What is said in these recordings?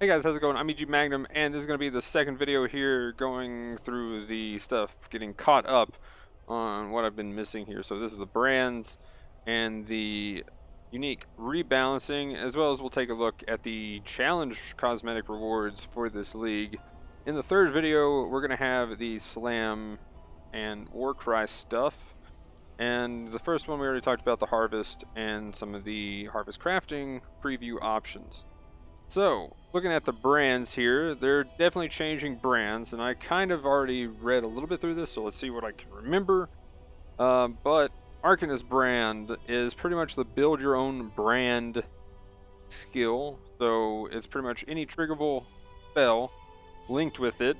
Hey guys, how's it going? I'm EG Magnum, and this is going to be the second video here going through the stuff, getting caught up on what I've been missing here. So this is the brands and the unique rebalancing, as well as we'll take a look at the challenge cosmetic rewards for this league. In the third video, we're going to have the slam and Warcry stuff. And the first one we already talked about, the harvest and some of the harvest crafting preview options. So, looking at the brands here, they're definitely changing brands, and I kind of already read a little bit through this, so let's see what I can remember. But Arcanist Brand is pretty much the build your own brand skill, so it's pretty much any triggerable spell linked with it.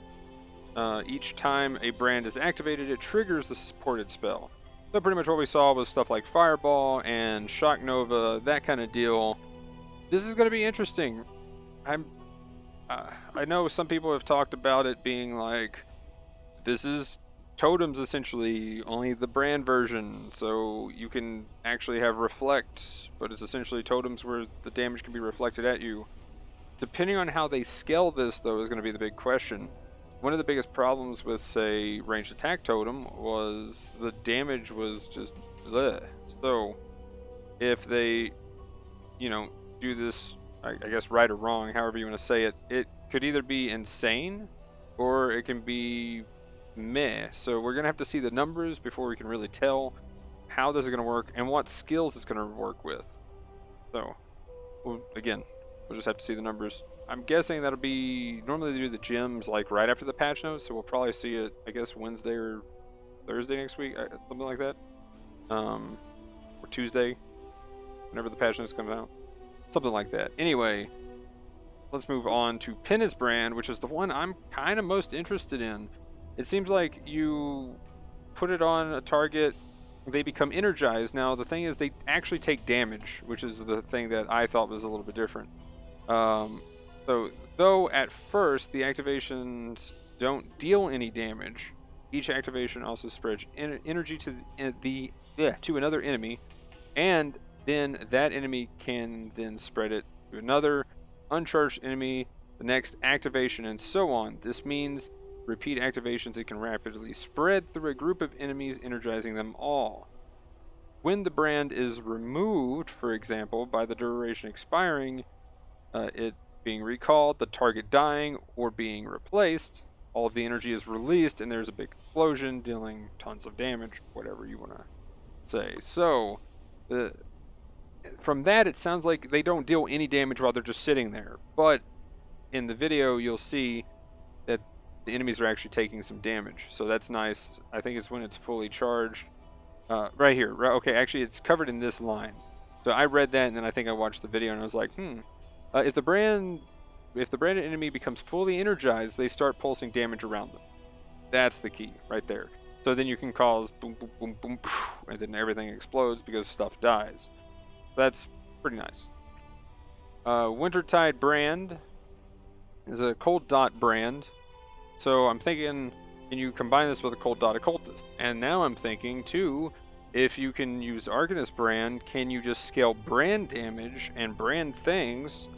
Each time a brand is activated, it triggers the supported spell. So pretty much what we saw was stuff like Fireball and Shock Nova, that kind of deal. This is going to be interesting. I know some people have talked about it being like, this is totems essentially, only the brand version, so you can actually have reflect, but it's essentially totems where the damage can be reflected at you. Depending on how they scale this, though, is going to be the big question. One of the biggest problems with, say, ranged attack totem was the damage was just bleh. So, if they, do this, I guess right or wrong, however you want to say it, it could either be insane or it can be meh. So we're going to have to see the numbers before we can really tell how this is going to work and what skills it's going to work with. So, again, we'll just have to see the numbers. I'm guessing that'll be, normally they do the gems like right after the patch notes, so we'll probably see it, I guess, Wednesday or Thursday next week, something like that. Or Tuesday, whenever the patch notes come out. Something like that. Anyway, let's move on to Penance Brand, which is the one I'm kind of most interested in. It seems like you put it on a target, they become energized. Now, the thing is, they actually take damage, which is the thing that I thought was a little bit different. So, though at first the activations don't deal any damage, each activation also spreads energy to another enemy, and then that enemy can then spread it to another uncharged enemy, the next activation, and so on. This means repeat activations it can rapidly spread through a group of enemies, energizing them all. When the brand is removed, for example, by the duration expiring, it being recalled, the target dying, or being replaced, all of the energy is released and there's a big explosion dealing tons of damage, whatever you want to say. So, from that, it sounds like they don't deal any damage while they're just sitting there. But in the video, you'll see that the enemies are actually taking some damage. So that's nice. I think it's when it's fully charged. Right here. Okay, actually, it's covered in this line. So I read that, and then I think I watched the video, and I was like, if the branded enemy becomes fully energized, they start pulsing damage around them. That's the key, right there. So then you can cause boom, boom, boom, boom, and then everything explodes because stuff dies. That's pretty nice. Wintertide Brand is a cold dot brand. So I'm thinking, can you combine this with a cold dot occultist? And now I'm thinking too, if you can use Arcanist Brand, can you just scale brand damage and brand things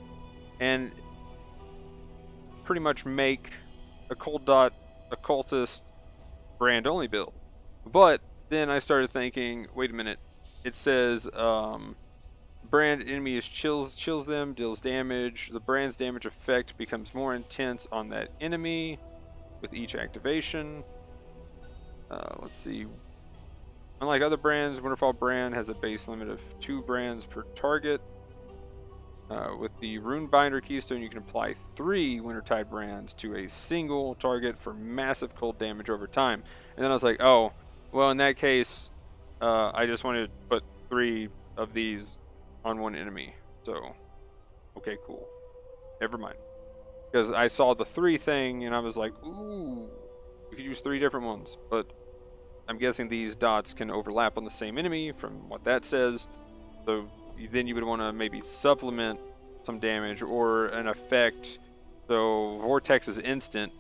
and pretty much make a cold dot occultist brand only build? But then I started thinking, wait a minute, it says brand enemy is chills them, deals damage. The brand's damage effect becomes more intense on that enemy with each activation. Let's see. Unlike other brands, Winterfall Brand has a base limit of 2 brands per target. With the Runebinder Keystone, you can apply 3 Wintertide brands to a single target for massive cold damage over time. And then I was like, oh, well, in that case, I just wanted to put 3 of these on one enemy. So, okay, cool. Never mind. Because I saw the 3 thing, and I was like, ooh, you could use 3 different ones. But I'm guessing these dots can overlap on the same enemy from what that says. So then you would want to maybe supplement some damage or an effect. So Vortex is instant.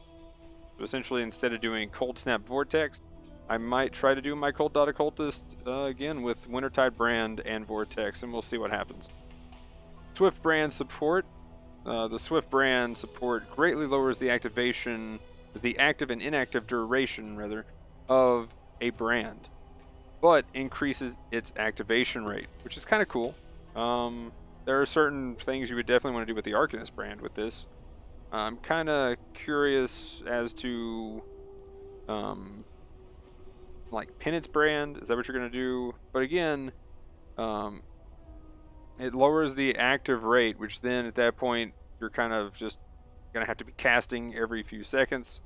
So essentially, instead of doing Cold Snap Vortex, I might try to do my Cold Dot Occultist again with Wintertide Brand and Vortex, and we'll see what happens. Swift Brand support. the Swift brand support greatly lowers the active and inactive duration, rather, of a brand, but increases its activation rate, which is kind of cool. There are certain things you would definitely want to do with the Arcanist brand with this. I'm kind of curious as to, like Penance brand. Is that what you're going to do? But again, it lowers the active rate, which then at that point you're kind of just going to have to be casting every few seconds.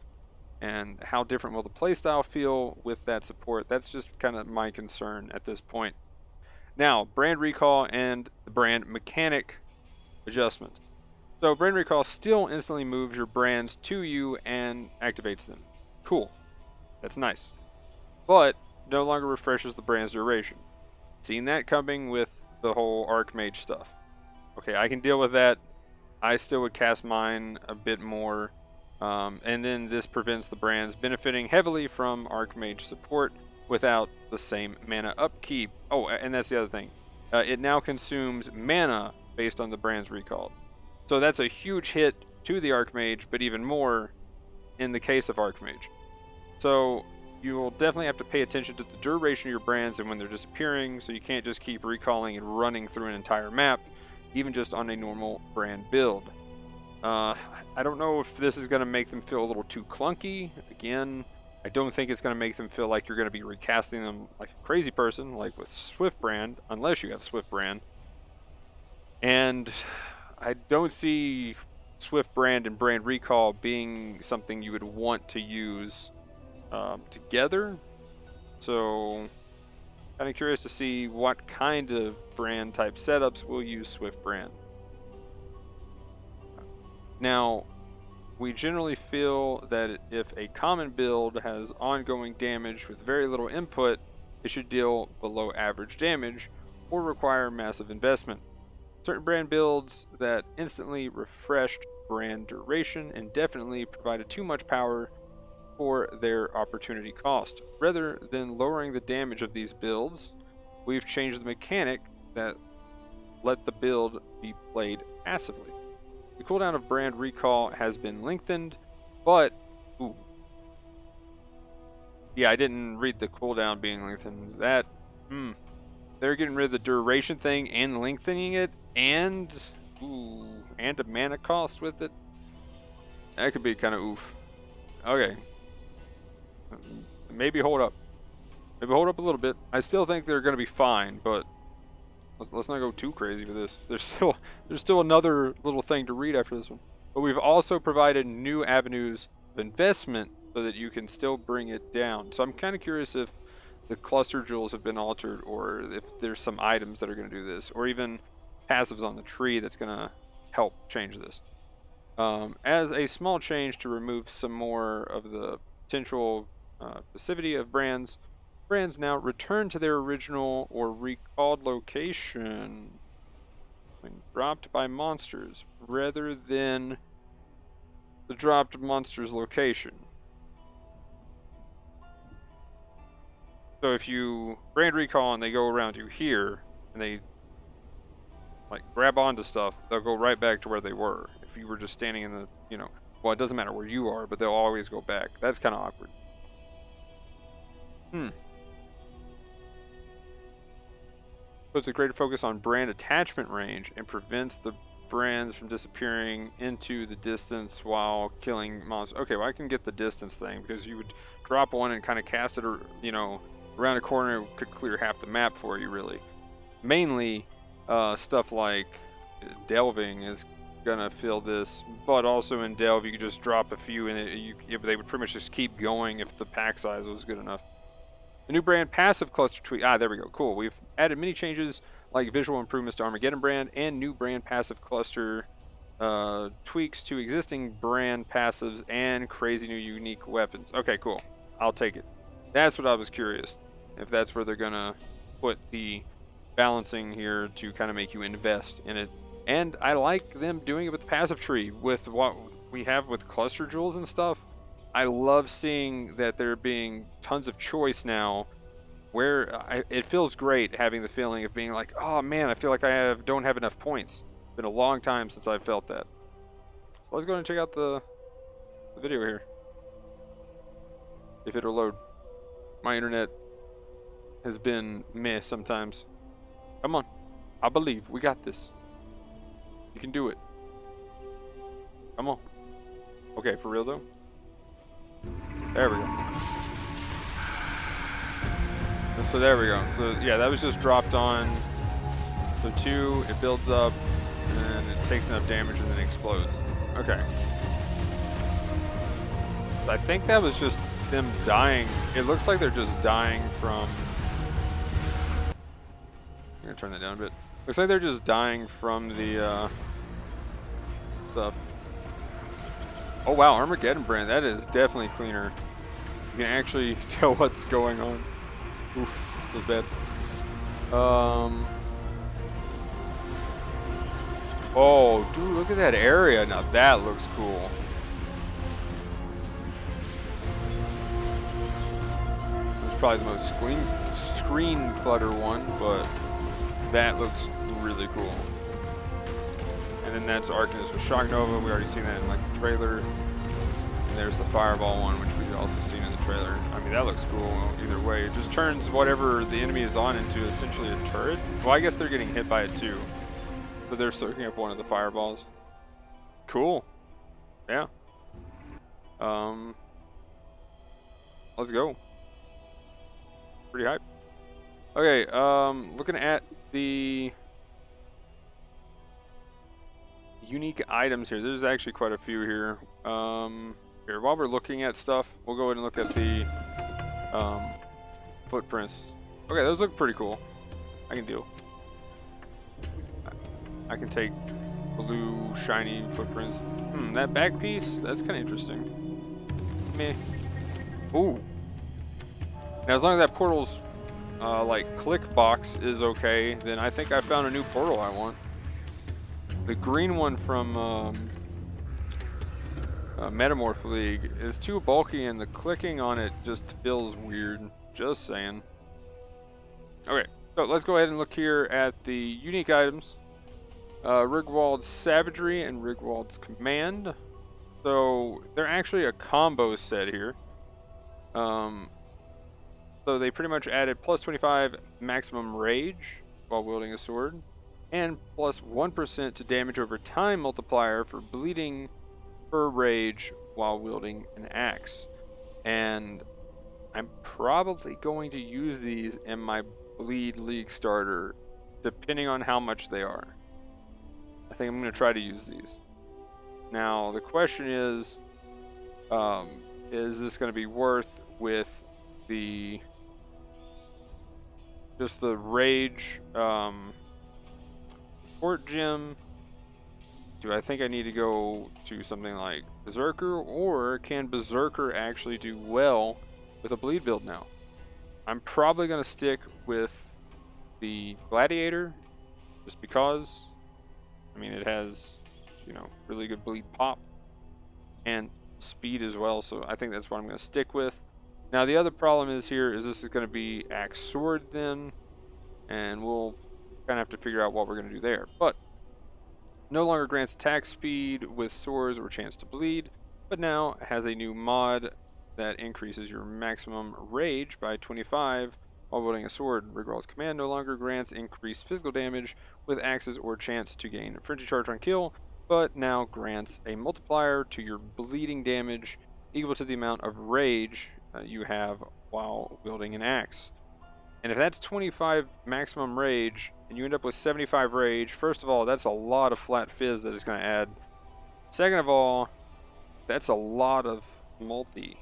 And how different will the playstyle feel with that support? That's just kind of my concern at this point. Now, brand recall and the brand mechanic adjustments. So brand recall still instantly moves your brands to you and activates them. Cool. That's nice. But no longer refreshes the brand's duration. Seen that coming with the whole Archmage stuff. Okay, I can deal with that. I still would cast mine a bit more. And then this prevents the brands benefiting heavily from Archmage support without the same mana upkeep. Oh, and that's the other thing. It now consumes mana based on the brand's recall. So that's a huge hit to the Archmage, but even more in the case of Archmage. So you will definitely have to pay attention to the duration of your brands and when they're disappearing, so you can't just keep recalling and running through an entire map, even just on a normal brand build. I don't know if this is going to make them feel a little too clunky. Again, I don't think it's going to make them feel like you're going to be recasting them like a crazy person, like with Swift brand, unless you have Swift brand. And I don't see Swift brand and brand recall being something you would want to use together. So kind of curious to see what kind of brand type setups will use Swift brand. Now, we generally feel that if a common build has ongoing damage with very little input, it should deal below average damage or require massive investment. Certain brand builds that instantly refreshed brand duration indefinitely provided too much power for their opportunity cost. Rather than lowering the damage of these builds, we've changed the mechanic that let the build be played passively. The cooldown of brand recall has been lengthened, but yeah, I didn't read the cooldown being lengthened. They're getting rid of the duration thing and lengthening it, and a mana cost with it. That could be kind of oof. Okay, maybe hold up. Maybe hold up a little bit. I still think they're going to be fine, but let's not go too crazy with this. There's still another little thing to read after this one. But we've also provided new avenues of investment so that you can still bring it down. So I'm kind of curious if the cluster jewels have been altered, or if there's some items that are going to do this, or even passives on the tree that's going to help change this. As a small change to remove some more of the potential passivity of brands now return to their original or recalled location when dropped by monsters, rather than the dropped monster's location. So if you brand recall and they go around you here, and they like grab onto stuff, they'll go right back to where they were. If you were just standing in the, well, it doesn't matter where you are, but they'll always go back. That's kind of awkward. Puts a greater focus on brand attachment range and prevents the brands from disappearing into the distance while killing monsters. Okay, well, I can get the distance thing, because you would drop one and kind of cast it, around a corner. It could clear half the map for you, really. Mainly, stuff like delving is gonna fill this, but also in delve you could just drop a few and they would pretty much just keep going if the pack size was good enough. The new brand passive cluster tweak. There we go. Cool. We've added many changes like visual improvements to Armageddon Brand and new brand passive cluster tweaks to existing brand passives and crazy new unique weapons. Okay, cool. I'll take it. That's what I was curious. If that's where they're going to put the balancing here to kind of make you invest in it. And I like them doing it with the passive tree, with what we have with cluster jewels and stuff. I love seeing that there being tons of choice now, where it feels great having the feeling of being like, oh man, I feel like don't have enough points. It's been a long time since I've felt that. So let's go and check out the video here. If it'll load. My internet has been meh sometimes. Come on. I believe. We got this. You can do it. Come on. Okay, for real though? There we go. So there we go. So yeah, that was just dropped on. So 2, it builds up, and then it takes enough damage and then explodes. Okay. I think that was just them dying. It looks like they're just dying from... I'm gonna turn that down a bit. Looks like they're just dying from the stuff. Oh wow, Armageddon Brand. That is definitely cleaner. You can actually tell what's going on. Oof, feels bad. Oh, dude, look at that area. Now that looks cool. It's probably the most screen clutter one, but that looks really cool. And then that's Arcanist with Shock Nova. We already seen that in like the trailer. And there's the Fireball one, which we've also seen in the trailer. I mean, that looks cool either way. It just turns whatever the enemy is on into essentially a turret. Well, I guess they're getting hit by it too. But they're soaking up one of the fireballs. Cool. Yeah. Let's go. Pretty hype. Okay, looking at the unique items here. There's actually quite a few here. Here, while we're looking at stuff, we'll go ahead and look at the footprints. Okay, those look pretty cool. I can deal. I can take blue, shiny footprints. That back piece, that's kind of interesting. Meh. Ooh. Now, as long as that portal's, like, click box is okay, then I think I found a new portal I want. The green one from, Metamorph League is too bulky, and the clicking on it just feels weird. Just saying. Okay, so let's go ahead and look here at the unique items. Rigwald's Savagery and Rigwald's Command. So they're actually a combo set here. So they pretty much added plus 25 maximum rage while wielding a sword, and plus 1% to damage over time multiplier for bleeding per rage while wielding an axe. And I'm probably going to use these in my Bleed League starter, depending on how much they are. I think I'm going to try to use these. Now, the question is this going to be worth with the just the rage support gem? Do I think I need to go to something like Berserker, or can Berserker actually do well with a bleed build now? I'm probably going to stick with the Gladiator, just because. I mean, it has, you know, really good bleed pop and speed as well, so I think that's what I'm going to stick with. Now, the other problem is here is this is going to be Axe Sword then, and we'll kind of have to figure out what we're going to do there. But no longer grants attack speed with swords or chance to bleed, but now has a new mod that increases your maximum rage by 25 while wielding a sword. Rigwald's Command no longer grants increased physical damage with axes or chance to gain Frenzy Charge on kill, but now grants a multiplier to your bleeding damage equal to the amount of rage you have while wielding an axe. And if that's 25 maximum rage and you end up with 75 rage, first of all, that's a lot of flat fizz that it's going to add. Second of all, that's a lot of multi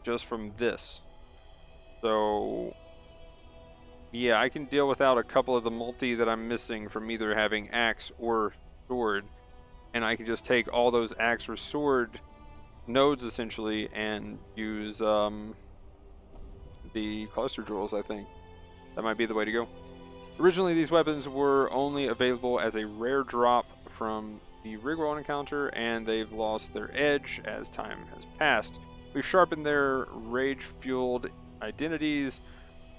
just from this. So yeah, I can deal without a couple of the multi that I'm missing from either having axe or sword, and I can just take all those axe or sword nodes essentially and use the cluster jewels. I think that might be the way to go. Originally, these weapons were only available as a rare drop from the Rigwald encounter, and they've lost their edge as time has passed. We've sharpened their rage-fueled identities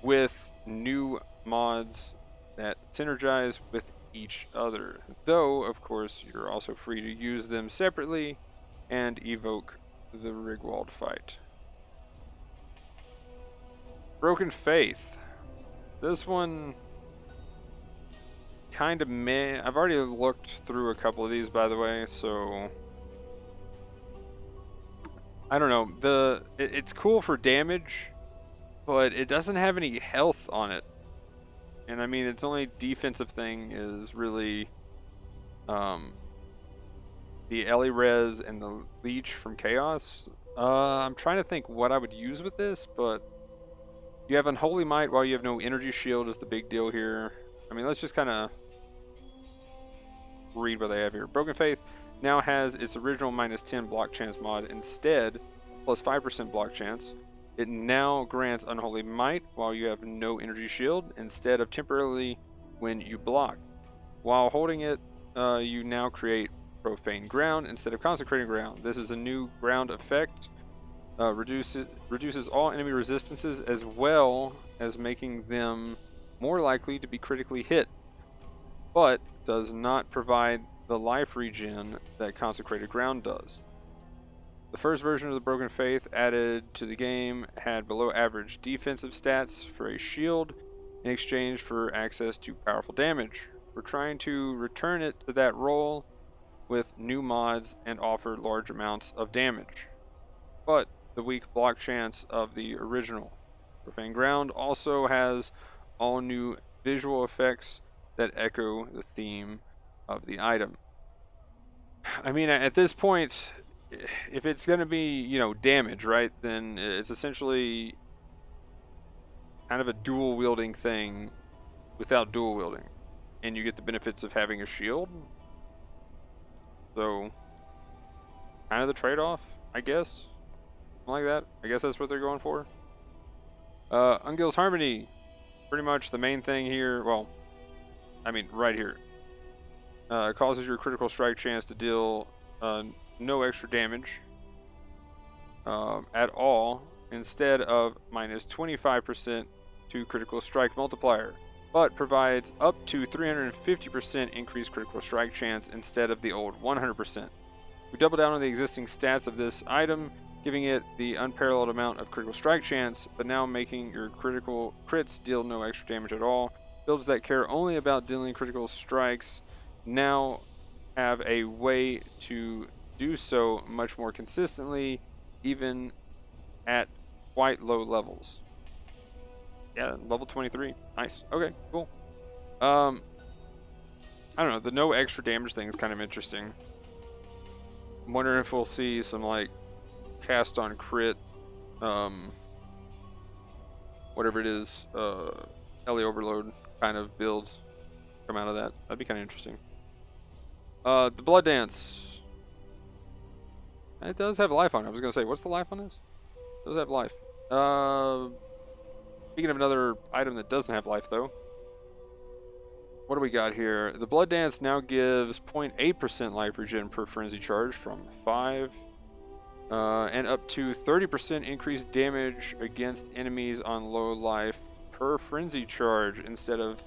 with new mods that synergize with each other. Though, of course, you're also free to use them separately and evoke the Rigwald fight. Broken Faith. This one kind of meh. I've already looked through a couple of these, by the way, so I don't know. It's cool for damage, but it doesn't have any health on it. And I mean, its only defensive thing is really the Ellie Res and the Leech from Chaos. I'm trying to think what I would use with this, but you have Unholy Might while you have no energy shield is the big deal here. I mean, let's just kind of read what they have here. Broken Faith now has its original -10 block chance mod instead, plus 5% block chance. It now grants Unholy Might while you have no energy shield instead of temporarily when you block. While holding it, you now create Profane Ground instead of Consecrating Ground. This is a new ground effect. Reduces all enemy resistances as well as making them more likely to be critically hit, but does not provide the life regen that Consecrated Ground does. The first version of the Broken Faith added to the game had below average defensive stats for a shield in exchange for access to powerful damage. We're trying to return it to that role with new mods and offer large amounts of damage, but the weak block chance of the original. Profane Ground also has all new visual effects that echo the theme of the item. I mean, at this point, if it's going to be, damage, right, then it's essentially kind of a dual wielding thing without dual wielding. And you get the benefits of having a shield. So, kind of the trade-off, I guess. Something like that. I guess that's what they're going for. Ungil's Harmony. Pretty much the main thing here, well, I mean, right here. Causes your critical strike chance to deal no extra damage at all, instead of -25% to critical strike multiplier, but provides up to 350% increased critical strike chance instead of the old 100%. We double down on the existing stats of this item, giving it the unparalleled amount of critical strike chance, but now making your critical crits deal no extra damage at all. Builds that care only about dealing critical strikes now have a way to do so much more consistently, even at quite low levels. Yeah, level 23. Nice. Okay, cool. I don't know. The no extra damage thing is kind of interesting. I'm wondering if we'll see some, like, cast on crit, whatever it is, Ellie Overload kind of builds come out of that. That'd be kind of interesting. The Blood Dance. It does have life on it. I was going to say, what's the life on this? It does have life. Speaking of another item that doesn't have life, though. What do we got here? The Blood Dance now gives 0.8% life regen per frenzy charge from 5. And up to 30% increased damage against enemies on low life per frenzy charge instead of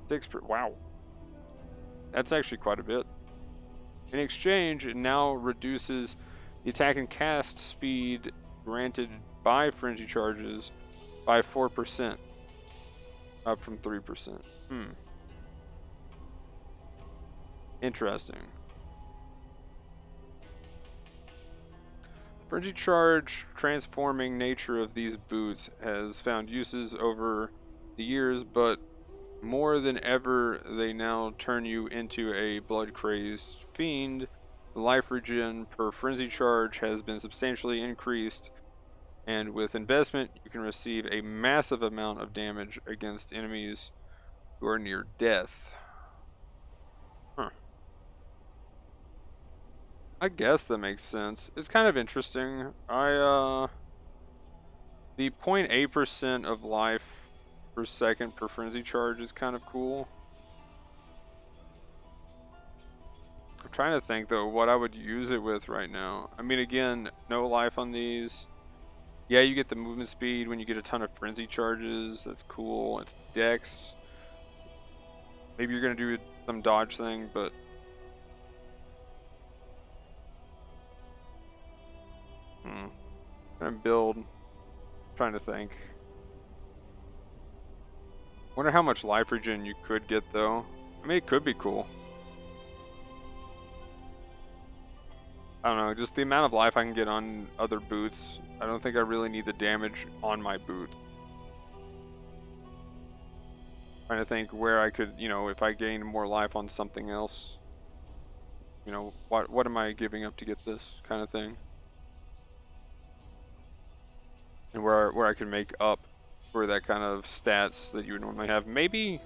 6 per... Wow. That's actually quite a bit. In exchange, it now reduces the attack and cast speed granted by frenzy charges by 4%, up from 3%. Interesting. The frenzy charge transforming nature of these boots has found uses over the years, but more than ever, they now turn you into a blood-crazed fiend. The life regen per frenzy charge has been substantially increased, and with investment, you can receive a massive amount of damage against enemies who are near death. I guess that makes sense. It's kind of interesting. The 0.8% of life per second per frenzy charge is kind of cool. I'm trying to think though what I would use it with right now. I mean, again, no life on these. Yeah, you get the movement speed when you get a ton of frenzy charges. That's cool. It's dex. maybe you're gonna do some dodge thing, but gonna build. Trying to think. Wonder how much life regen you could get though. I mean, it could be cool. I don't know, just the amount of life I can get on other boots. I don't think I really need the damage on my boot. Trying to think where I could, you know, if I gain more life on something else. You know, what am I giving up to get this kind of thing? And where I can make up for that kind of stats that you would normally have. Maybe,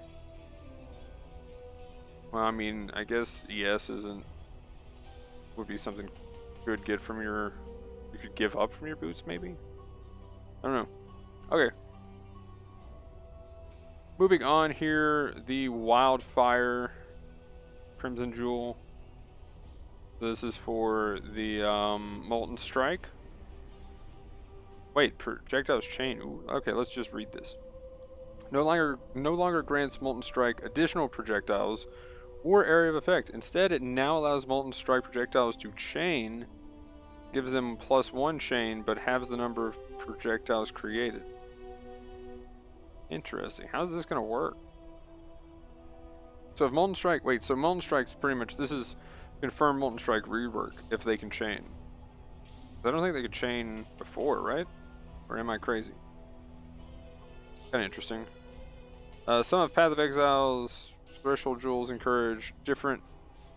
well, I mean, I guess ES would be something you could get from you could give up from your boots, maybe? I don't know. Okay. Moving on here, the Wildfire Crimson Jewel. This is for the Molten Strike. Wait, projectiles chain. Ooh, okay, let's just read this. No longer grants Molten Strike additional projectiles or area of effect. Instead, it now allows Molten Strike projectiles to chain, gives them +1 chain, but halves the number of projectiles created. Interesting. How's this gonna work? So if Molten Strike, wait, so Molten Strike's pretty much, this is confirmed Molten Strike rework if they can chain. I don't think they could chain before, right? Or am I crazy? Kinda interesting. Some of Path of Exile's Threshold Jewels encourage different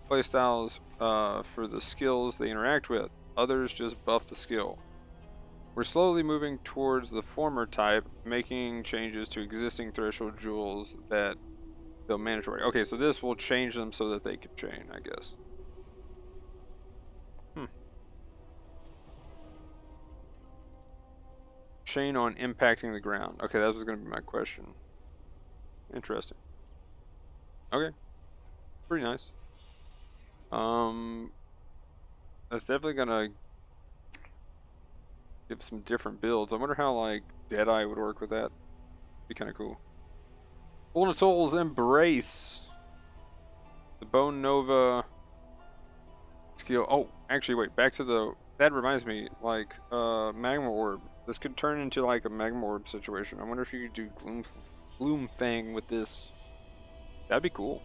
playstyles for the skills they interact with. Others just buff the skill. We're slowly moving towards the former type, making changes to existing Threshold Jewels that they'll mandatory. Okay, so this will change them so that they can chain, I guess. Chain on impacting the ground. Okay, that was going to be my question. Interesting. Okay. Pretty nice. That's definitely going to give some different builds. I wonder how, like, Deadeye would work with that. Be kind of cool. Ulnatol's Embrace. The Bone Nova skill. Oh, actually, wait. Back to the... That reminds me, like, Magma Orb. This could turn into, like, a Magma Orb situation. I wonder if you could do Gloom Fang with this. That'd be cool.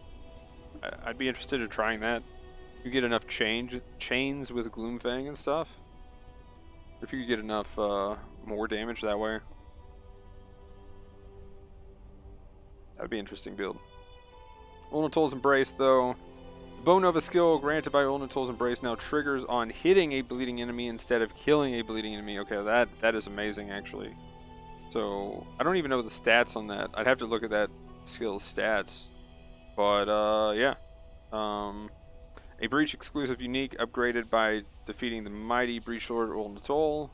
I'd be interested in trying that. You get enough chains with Gloom Fang and stuff. If you could get enough more damage that way. That'd be an interesting build. Ulnatol's Embrace, though. The Bone Nova skill granted by Ulnatol's Embrace now triggers on hitting a bleeding enemy instead of killing a bleeding enemy. Okay, that is amazing, actually. So, I don't even know the stats on that. I'd have to look at that skill's stats. But, yeah. A Breach exclusive unique upgraded by defeating the mighty Breach Lord Ulnatol.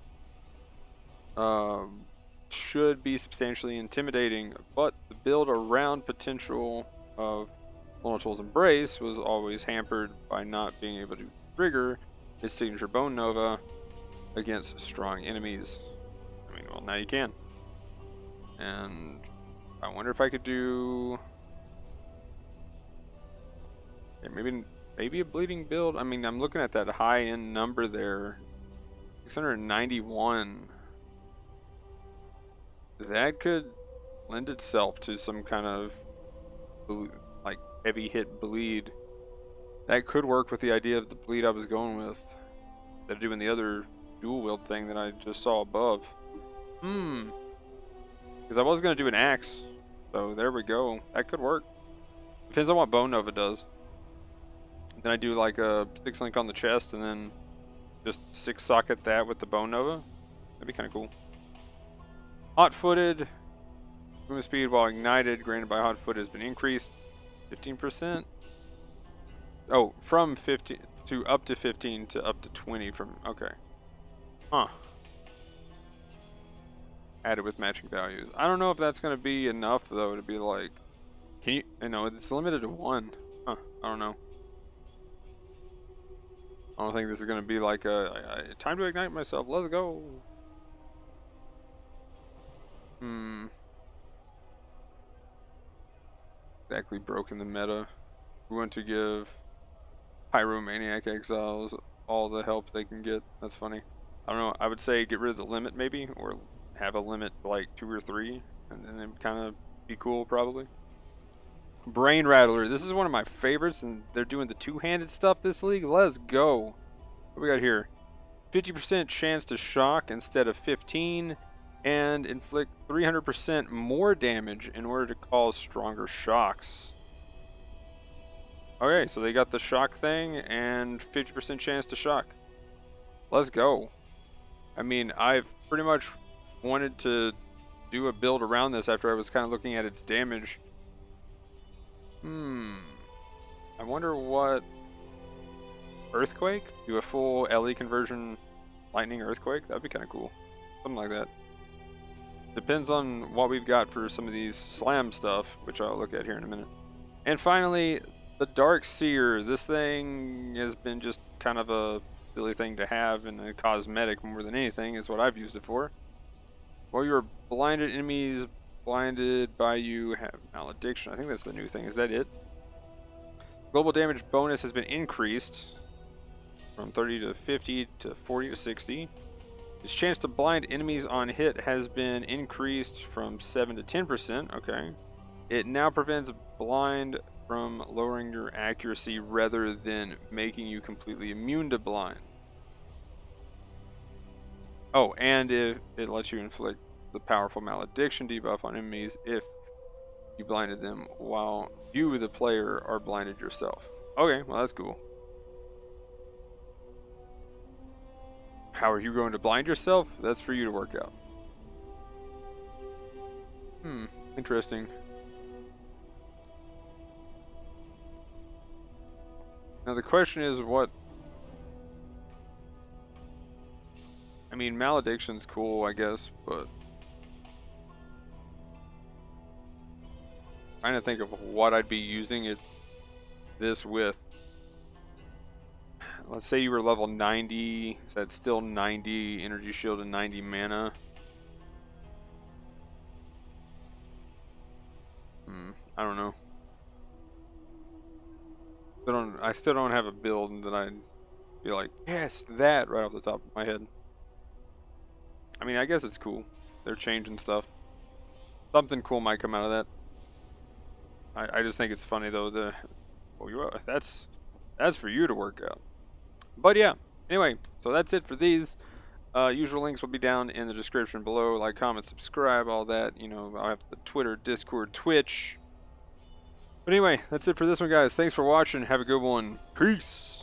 Should be substantially intimidating, but the build around potential of Ulnatol's Embrace was always hampered by not being able to trigger his signature Bone Nova against strong enemies. I mean, well, now you can. And I wonder if I could do... Yeah, maybe a bleeding build. I mean, I'm looking at that high-end number there. 691. That could lend itself to some kind of like heavy hit bleed. That could work with the idea of the bleed I was going with. They're doing the other dual wield thing that I just saw above. Because I was going to do an axe. So there we go. That could work. Depends on what Bone Nova does. Then I do like a 6 link on the chest and then just 6 socket that with the Bone Nova. That'd be kind of cool. Hot-footed. Movement speed while ignited granted by hot foot has been increased 15%. Oh, from 15 to up to 15 to up to 20 from, okay. Huh. Added with matching values. I don't know if that's going to be enough though to be like, can you, know, it's limited to 1. Huh, I don't know. I don't think this is going to be like a time to ignite myself, let's go. exactly broken the meta. We want to give Pyromaniac Exiles all the help they can get. That's funny. I don't know. I would say get rid of the limit maybe, or have a limit to like 2 or 3, and then it kind of be cool probably. Brain Rattler. This is one of my favorites, and they're doing the two-handed stuff this league. Let's go. What we got here? 50% chance to shock instead of 15, and inflict 300% more damage in order to cause stronger shocks. Okay, so they got the shock thing and 50% chance to shock. Let's go. I mean, I've pretty much wanted to do a build around this after I was kind of looking at its damage. I wonder what... Earthquake? Do a full LE conversion lightning earthquake? That'd be kind of cool. Something like that. Depends on what we've got for some of these slam stuff, which I'll look at here in a minute. And finally, the Dark Seer. This thing has been just kind of a silly thing to have in a cosmetic more than anything, is what I've used it for. While you're blinded, enemies blinded by you have malediction. I think that's the new thing. Is that it? Global damage bonus has been increased from 30 to 50 to 40 to 60. Its chance to blind enemies on hit has been increased from 7 to 10%. Okay. It now prevents blind from lowering your accuracy rather than making you completely immune to blind. Oh, and if it lets you inflict the powerful malediction debuff on enemies if you blinded them while you, the player, are blinded yourself. Okay, well that's cool. How are you going to blind yourself? That's for you to work out. Interesting. Now the question is what... I mean, malediction's cool, I guess, but... I'm trying to think of what I'd be using this with. Let's say you were level 90. Is that still 90 energy shield and 90 mana? I don't know. I still don't have a build that I'd be like, yes, that right off the top of my head. I mean, I guess it's cool. They're changing stuff. Something cool might come out of that. I just think it's funny though. That's for you to work out. But yeah. Anyway, so that's it for these. Usual links will be down in the description below. Like, comment, subscribe, all that. You know, I'll have the Twitter, Discord, Twitch. But anyway, that's it for this one, guys. Thanks for watching. Have a good one. Peace.